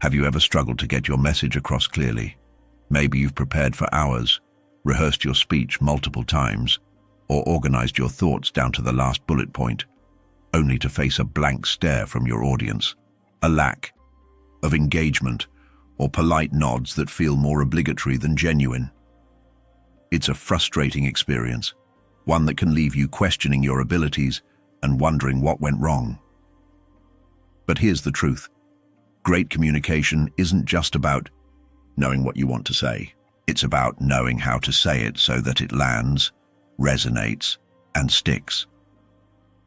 Have you ever struggled to get your message across clearly? Maybe you've prepared for hours, rehearsed your speech multiple times, or organized your thoughts down to the last bullet point, only to face a blank stare from your audience, a lack of engagement, or polite nods that feel more obligatory than genuine. It's a frustrating experience, one that can leave you questioning your abilities and wondering what went wrong. But here's the truth. Great communication isn't just about knowing what you want to say. It's about knowing how to say it so that it lands, resonates, and sticks.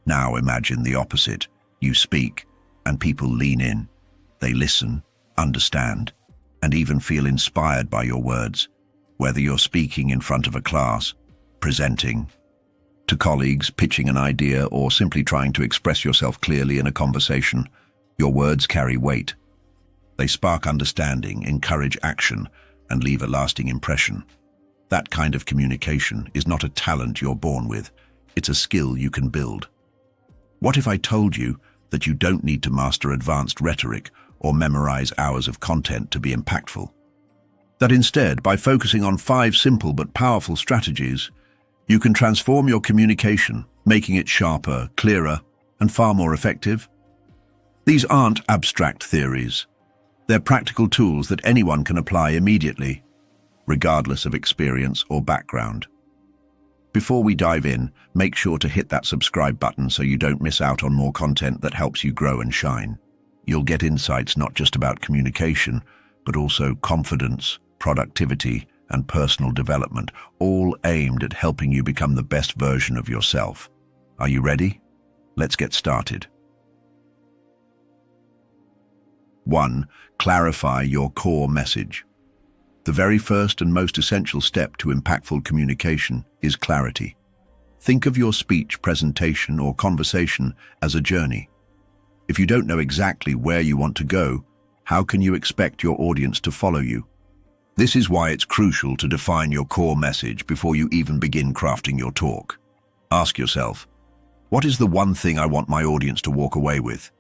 Now imagine the opposite. You speak, and people lean in. They listen, understand, and even feel inspired by your words, whether you're speaking in front of a class, presenting to colleagues, pitching an idea, or simply trying to express yourself clearly in a conversation. Your words carry weight. They spark understanding, encourage action, and leave a lasting impression. That kind of communication is not a talent you're born with. It's a skill you can build. What if I told you that you don't need to master advanced rhetoric or memorize hours of content to be impactful? That instead, by focusing on 5 simple but powerful strategies, you can transform your communication, making it sharper, clearer, and far more effective? These aren't abstract theories. They're practical tools that anyone can apply immediately, regardless of experience or background. Before we dive in, make sure to hit that subscribe button so you don't miss out on more content that helps you grow and shine. You'll get insights not just about communication, but also confidence, productivity, and personal development, all aimed at helping you become the best version of yourself. Are you ready? Let's get started. 1. Clarify your core message. The very first and most essential step to impactful communication is clarity. Think of your speech, presentation, or conversation as a journey. If you don't know exactly where you want to go, how can you expect your audience to follow you? This is why it's crucial to define your core message before you even begin crafting your talk. Ask yourself, what is the one thing I want my audience to walk away with?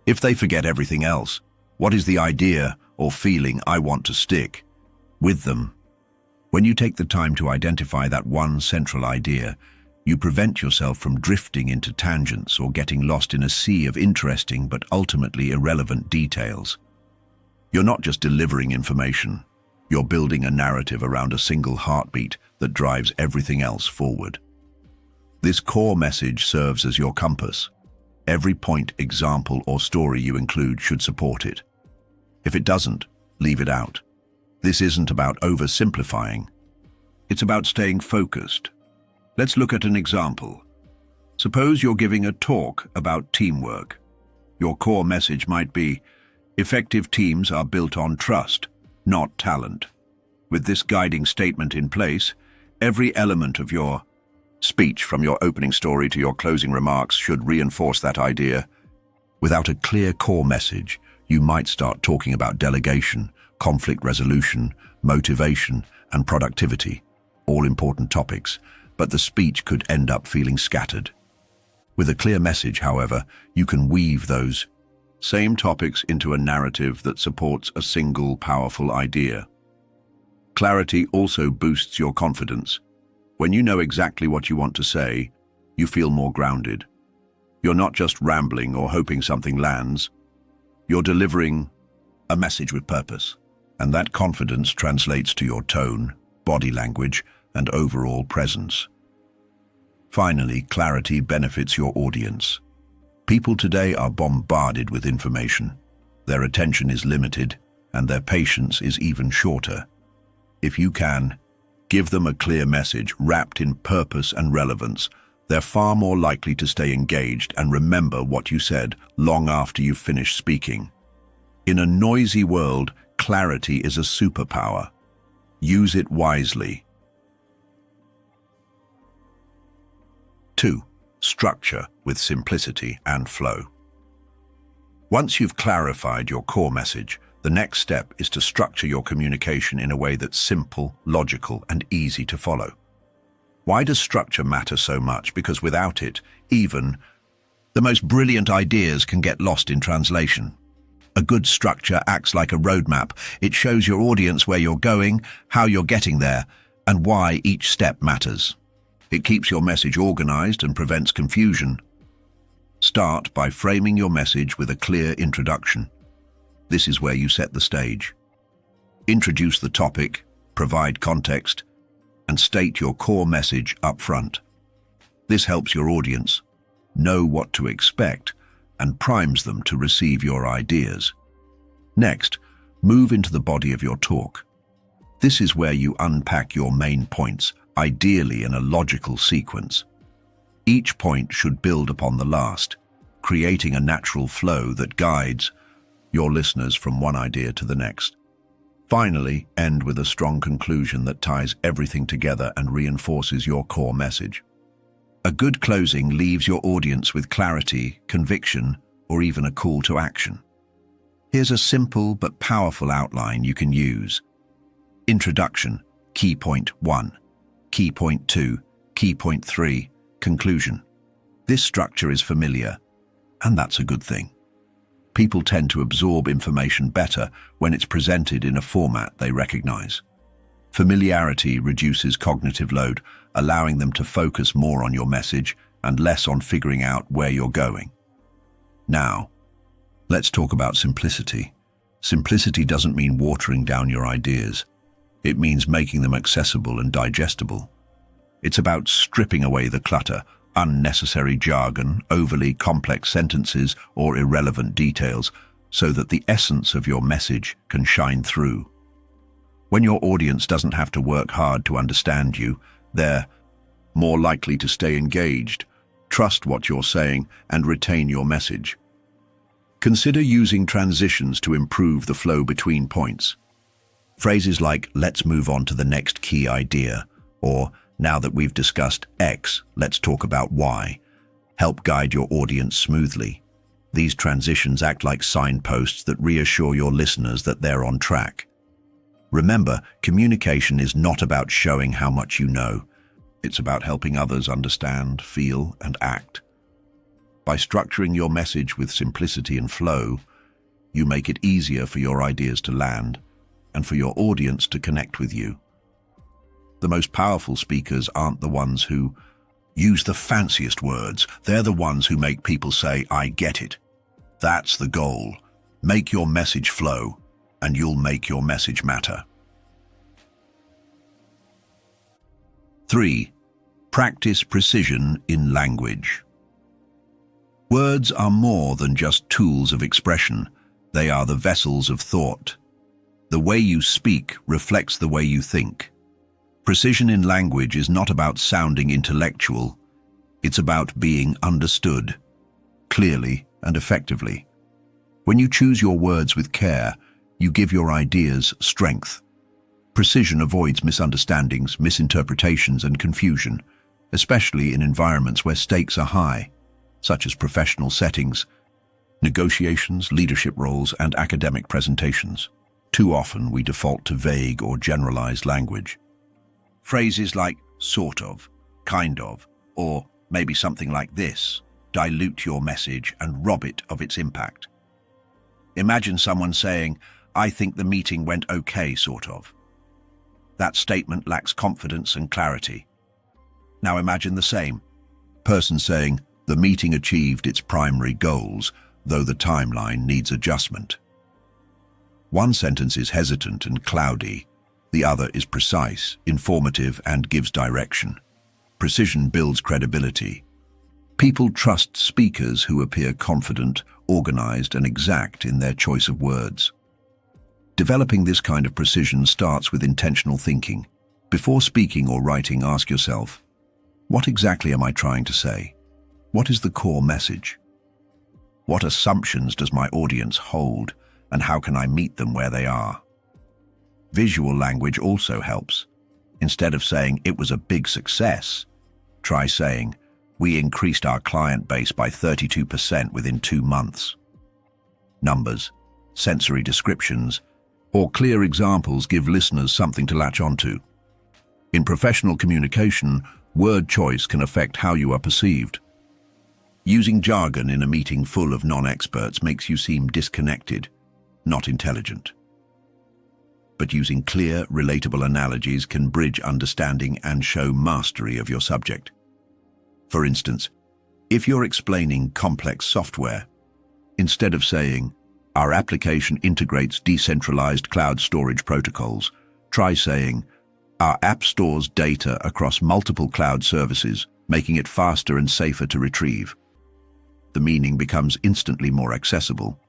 If they forget everything else, what is the idea or feeling I want to stick with them? When you take the time to identify that one central idea, you prevent yourself from drifting into tangents or getting lost in a sea of interesting but ultimately irrelevant details. You're not just delivering information, you're building a narrative around a single heartbeat that drives everything else forward. This core message serves as your compass. Every point, example, or story you include should support it. If it doesn't, leave it out. This isn't about oversimplifying. It's about staying focused. Let's look at an example. Suppose you're giving a talk about teamwork. Your core message might be, effective teams are built on trust, not talent. With this guiding statement in place, every element of your speech, from your opening story to your closing remarks, should reinforce that idea. Without a clear core message, you might start talking about delegation, conflict resolution, motivation, and productivity, all important topics, but the speech could end up feeling scattered. With a clear message, however, you can weave those same topics into a narrative that supports a single powerful idea. Clarity also boosts your confidence. When you know exactly what you want to say, you feel more grounded. You're not just rambling or hoping something lands. You're delivering a message with purpose, and that confidence translates to your tone, body language, and overall presence. Finally, clarity benefits your audience. People today are bombarded with information. Their attention is limited, and their patience is even shorter. If you can give them a clear message wrapped in purpose and relevance, they're far more likely to stay engaged and remember what you said long after you've finished speaking. In a noisy world, clarity is a superpower. Use it wisely. 2. Structure with simplicity and flow. Once you've clarified your core message, the next step is to structure your communication in a way that's simple, logical, and easy to follow. Why does structure matter so much? Because without it, even the most brilliant ideas can get lost in translation. A good structure acts like a roadmap. It shows your audience where you're going, how you're getting there, and why each step matters. It keeps your message organized and prevents confusion. Start by framing your message with a clear introduction. This is where you set the stage. Introduce the topic, provide context, and state your core message up front. This helps your audience know what to expect and primes them to receive your ideas. Next, move into the body of your talk. This is where you unpack your main points, ideally in a logical sequence. Each point should build upon the last, creating a natural flow that guides your listeners from one idea to the next. Finally, end with a strong conclusion that ties everything together and reinforces your core message. A good closing leaves your audience with clarity, conviction, or even a call to action. Here's a simple but powerful outline you can use. Introduction, key point 1. Key point 2, key point 3, conclusion. This structure is familiar, and that's a good thing. People tend to absorb information better when it's presented in a format they recognize. Familiarity reduces cognitive load, allowing them to focus more on your message and less on figuring out where you're going. Now, let's talk about simplicity. Simplicity doesn't mean watering down your ideas. It means making them accessible and digestible. It's about stripping away the clutter, unnecessary jargon, overly complex sentences, or irrelevant details, so that the essence of your message can shine through. When your audience doesn't have to work hard to understand you, they're more likely to stay engaged, trust what you're saying, and retain your message. Consider using transitions to improve the flow between points. Phrases like, "Let's move on to the next key idea," or "Now that we've discussed X, let's talk about Y," help guide your audience smoothly. These transitions act like signposts that reassure your listeners that they're on track. Remember, communication is not about showing how much you know. It's about helping others understand, feel, and act. By structuring your message with simplicity and flow, you make it easier for your ideas to land and for your audience to connect with you. The most powerful speakers aren't the ones who use the fanciest words. They're the ones who make people say, "I get it." That's the goal. Make your message flow, and you'll make your message matter. 3. Practice precision in language. Words are more than just tools of expression. They are the vessels of thought. The way you speak reflects the way you think. Precision in language is not about sounding intellectual. It's about being understood, clearly and effectively. When you choose your words with care, you give your ideas strength. Precision avoids misunderstandings, misinterpretations, and confusion, especially in environments where stakes are high, such as professional settings, negotiations, leadership roles, and academic presentations. Too often we default to vague or generalized language. Phrases like "sort of," "kind of," or maybe something like this dilute your message and rob it of its impact. Imagine someone saying, "I think the meeting went okay, sort of." That statement lacks confidence and clarity. Now imagine the same person saying, "The meeting achieved its primary goals, though the timeline needs adjustment." One sentence is hesitant and cloudy. The other is precise, informative, and gives direction. Precision builds credibility. People trust speakers who appear confident, organized, and exact in their choice of words. Developing this kind of precision starts with intentional thinking. Before speaking or writing, ask yourself, what exactly am I trying to say? What is the core message? What assumptions does my audience hold, and how can I meet them where they are? Visual language also helps. Instead of saying, "It was a big success," try saying, "We increased our client base by 32% within 2 months." Numbers, sensory descriptions, or clear examples give listeners something to latch onto. In professional communication, word choice can affect how you are perceived. Using jargon in a meeting full of non-experts makes you seem disconnected. not intelligent. But using clear, relatable analogies can bridge understanding and show mastery of your subject. For instance, if you're explaining complex software, instead of saying, "Our application integrates decentralized cloud storage protocols," try saying, "Our app stores data across multiple cloud services, making it faster and safer to retrieve." The meaning becomes instantly more accessible.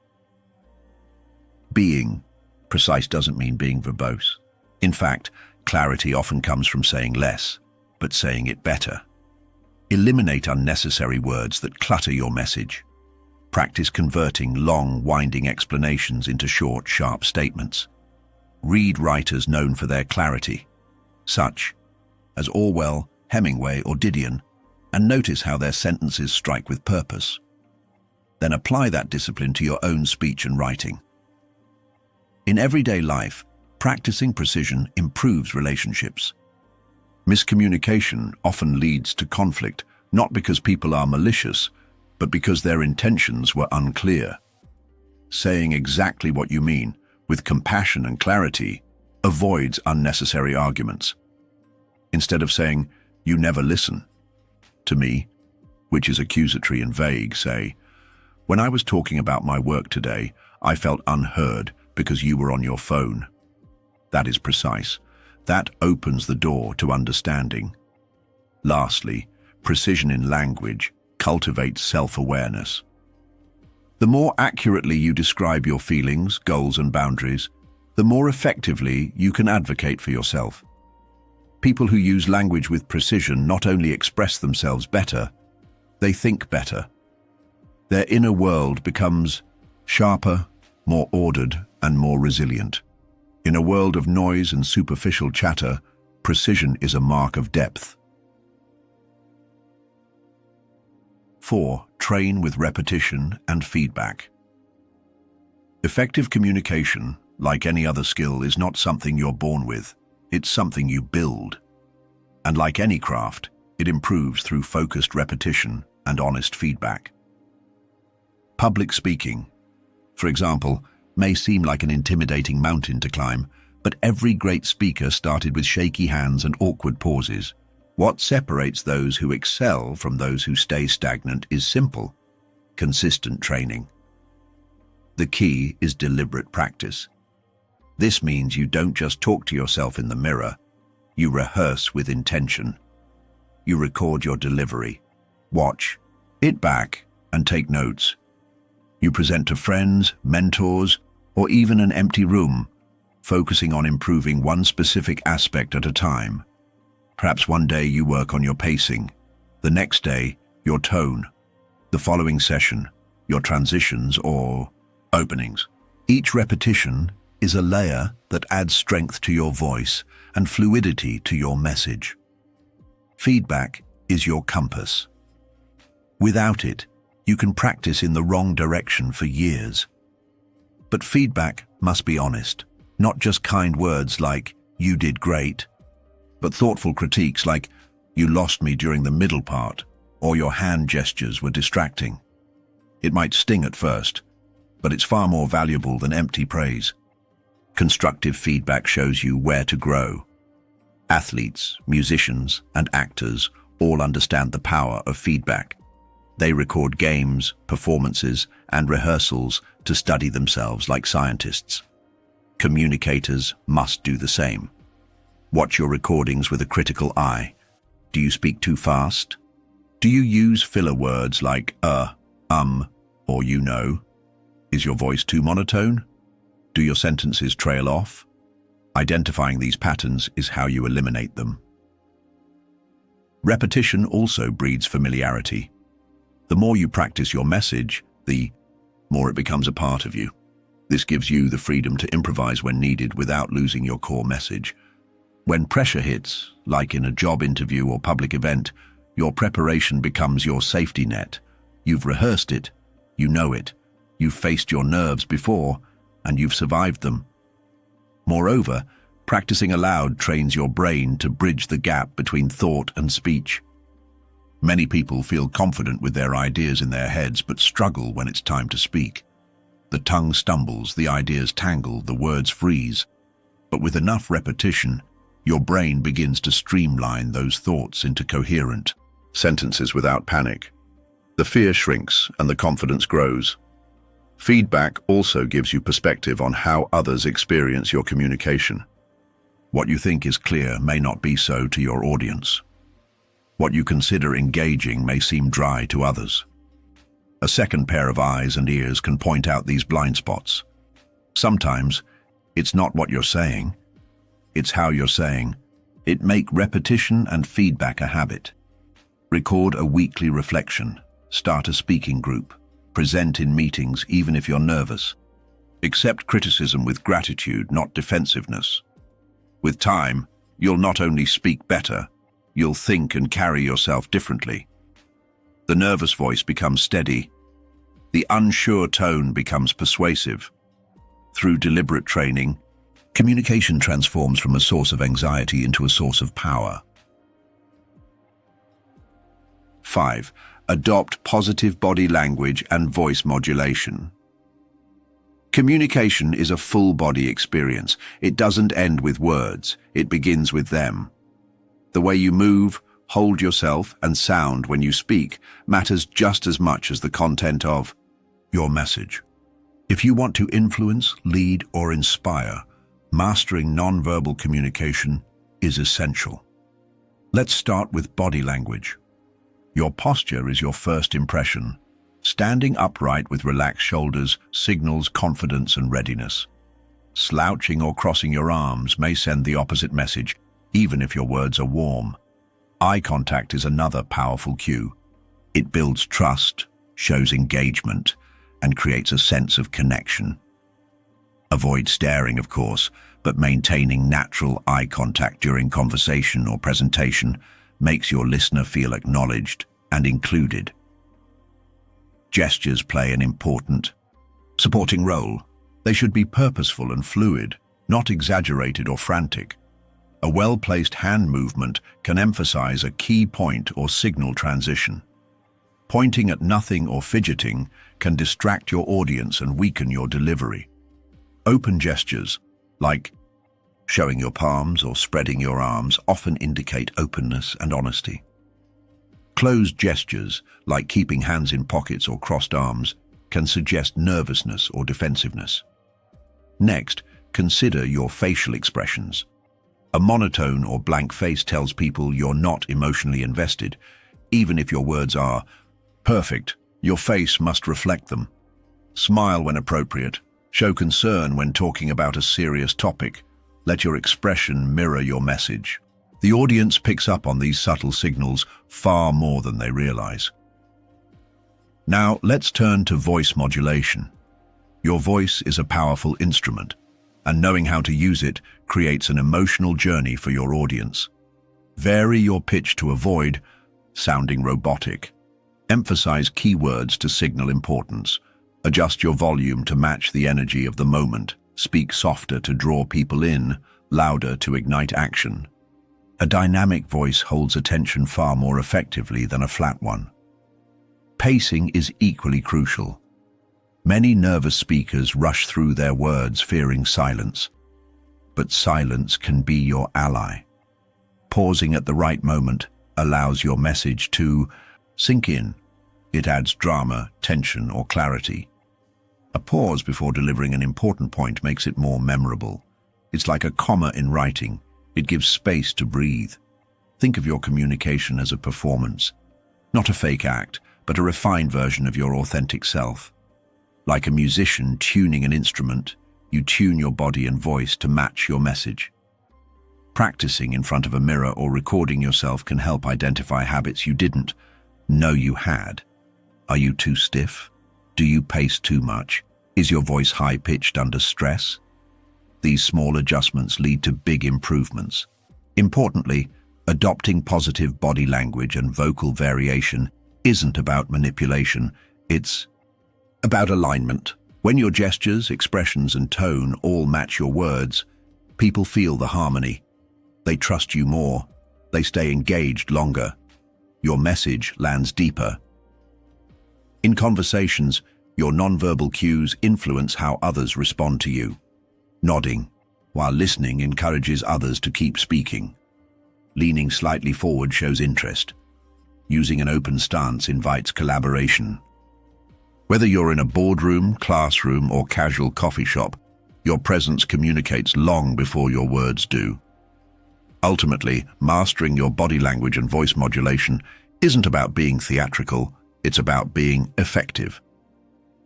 Being precise doesn't mean being verbose. In fact, clarity often comes from saying less, but saying it better. Eliminate unnecessary words that clutter your message. Practice converting long, winding explanations into short, sharp statements. Read writers known for their clarity, such as Orwell, Hemingway, or Didion, and notice how their sentences strike with purpose. Then apply that discipline to your own speech and writing. In everyday life, practicing precision improves relationships. Miscommunication often leads to conflict, not because people are malicious, but because their intentions were unclear. Saying exactly what you mean, with compassion and clarity, avoids unnecessary arguments. Instead of saying, "You never listen to me," which is accusatory and vague, say, "When I was talking about my work today, I felt unheard because you were on your phone." That is precise. That opens the door to understanding. Lastly, precision in language cultivates self-awareness. The more accurately you describe your feelings, goals, and boundaries, the more effectively you can advocate for yourself. People who use language with precision not only express themselves better, they think better. Their inner world becomes sharper, more ordered, and more resilient. In a world of noise and superficial chatter, precision is a mark of depth. 4. Train with repetition and feedback. Effective communication, like any other skill, is not something you're born with. It's something you build. And like any craft, it improves through focused repetition and honest feedback. Public speaking, for example, may seem like an intimidating mountain to climb, but every great speaker started with shaky hands and awkward pauses. What separates those who excel from those who stay stagnant is simple: consistent training. The key is deliberate practice. This means you don't just talk to yourself in the mirror, you rehearse with intention. You record your delivery, watch it back, and take notes. You present to friends, mentors, or even an empty room, focusing on improving one specific aspect at a time. Perhaps one day you work on your pacing, the next day, your tone, the following session, your transitions or openings. Each repetition is a layer that adds strength to your voice and fluidity to your message. Feedback is your compass. Without it, you can practice in the wrong direction for years. But feedback must be honest, not just kind words like, "You did great," but thoughtful critiques like, "You lost me during the middle part," or "Your hand gestures were distracting." It might sting at first, but it's far more valuable than empty praise. Constructive feedback shows you where to grow. Athletes, musicians, and actors all understand the power of feedback. They record games, performances, and rehearsals to study themselves like scientists. Communicators must do the same. Watch your recordings with a critical eye. Do you speak too fast? Do you use filler words like or you know? Is your voice too monotone? Do your sentences trail off? Identifying these patterns is how you eliminate them. Repetition also breeds familiarity. The more you practice your message, the more it becomes a part of you. This gives you the freedom to improvise when needed without losing your core message. When pressure hits, like in a job interview or public event, your preparation becomes your safety net. You've rehearsed it, you know it, you've faced your nerves before, and you've survived them. Moreover, practicing aloud trains your brain to bridge the gap between thought and speech. Many people feel confident with their ideas in their heads but struggle when it's time to speak. The tongue stumbles, the ideas tangle, the words freeze. But with enough repetition, your brain begins to streamline those thoughts into coherent sentences without panic. The fear shrinks and the confidence grows. Feedback also gives you perspective on how others experience your communication. What you think is clear may not be so to your audience. What you consider engaging may seem dry to others. A second pair of eyes and ears can point out these blind spots. Sometimes, it's not what you're saying, it's how you're saying. Make repetition and feedback a habit. Record a weekly reflection. Start a speaking group. Present in meetings even if you're nervous. Accept criticism with gratitude, not defensiveness. With time, you'll not only speak better, you'll think and carry yourself differently. The nervous voice becomes steady. The unsure tone becomes persuasive. Through deliberate training, communication transforms from a source of anxiety into a source of power. 5. Adopt positive body language and voice modulation. Communication is a full-body experience. It doesn't end with words, it begins with them. The way you move, hold yourself, and sound when you speak matters just as much as the content of your message. If you want to influence, lead, or inspire, mastering nonverbal communication is essential. Let's start with body language. Your posture is your first impression. Standing upright with relaxed shoulders signals confidence and readiness. Slouching or crossing your arms may send the opposite message, even if your words are warm. Eye contact is another powerful cue. It builds trust, shows engagement, and creates a sense of connection. Avoid staring, of course, but maintaining natural eye contact during conversation or presentation makes your listener feel acknowledged and included. Gestures play an important, supporting role. They should be purposeful and fluid, not exaggerated or frantic. A well-placed hand movement can emphasize a key point or signal transition. Pointing at nothing or fidgeting can distract your audience and weaken your delivery. Open gestures, like showing your palms or spreading your arms, often indicate openness and honesty. Closed gestures, like keeping hands in pockets or crossed arms, can suggest nervousness or defensiveness. Next, consider your facial expressions. A monotone or blank face tells people you're not emotionally invested. Even if your words are perfect, your face must reflect them. Smile when appropriate. Show concern when talking about a serious topic. Let your expression mirror your message. The audience picks up on these subtle signals far more than they realize. Now, let's turn to voice modulation. Your voice is a powerful instrument, and knowing how to use it creates an emotional journey for your audience. Vary your pitch to avoid sounding robotic. Emphasize keywords to signal importance. Adjust your volume to match the energy of the moment. Speak softer to draw people in, louder to ignite action. A dynamic voice holds attention far more effectively than a flat one. Pacing is equally crucial. Many nervous speakers rush through their words fearing silence, but silence can be your ally. Pausing at the right moment allows your message to sink in. It adds drama, tension, or clarity. A pause before delivering an important point makes it more memorable. It's like a comma in writing. It gives space to breathe. Think of your communication as a performance, not a fake act, but a refined version of your authentic self. Like a musician tuning an instrument, you tune your body and voice to match your message. Practicing in front of a mirror or recording yourself can help identify habits you didn't know you had. Are you too stiff? Do you pace too much? Is your voice high-pitched under stress? These small adjustments lead to big improvements. Importantly, adopting positive body language and vocal variation isn't about manipulation, it's about alignment. When your gestures, expressions, and tone all match your words, people feel the harmony. They trust you more. They stay engaged longer. Your message lands deeper. In conversations, Your nonverbal cues influence how others respond to you. Nodding while listening encourages others to keep speaking. Leaning slightly forward shows interest. Using an open stance invites collaboration. Whether you're in a boardroom, classroom, or casual coffee shop, your presence communicates long before your words do. Ultimately, mastering your body language and voice modulation isn't about being theatrical, it's about being effective.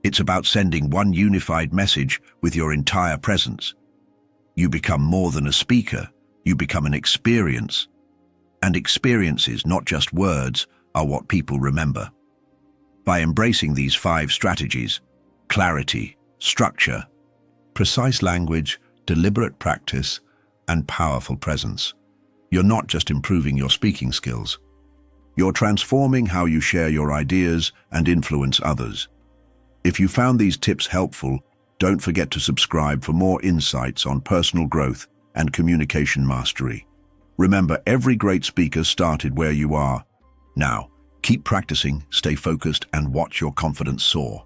It's about sending one unified message with your entire presence. You become more than a speaker, you become an experience. And experiences, not just words, are what people remember. By embracing these 5 strategies, clarity, structure, precise language, deliberate practice, and powerful presence, you're not just improving your speaking skills. You're transforming how you share your ideas and influence others. If you found these tips helpful, don't forget to subscribe for more insights on personal growth and communication mastery. Remember, every great speaker started where you are. Now, keep practicing, stay focused, and watch your confidence soar.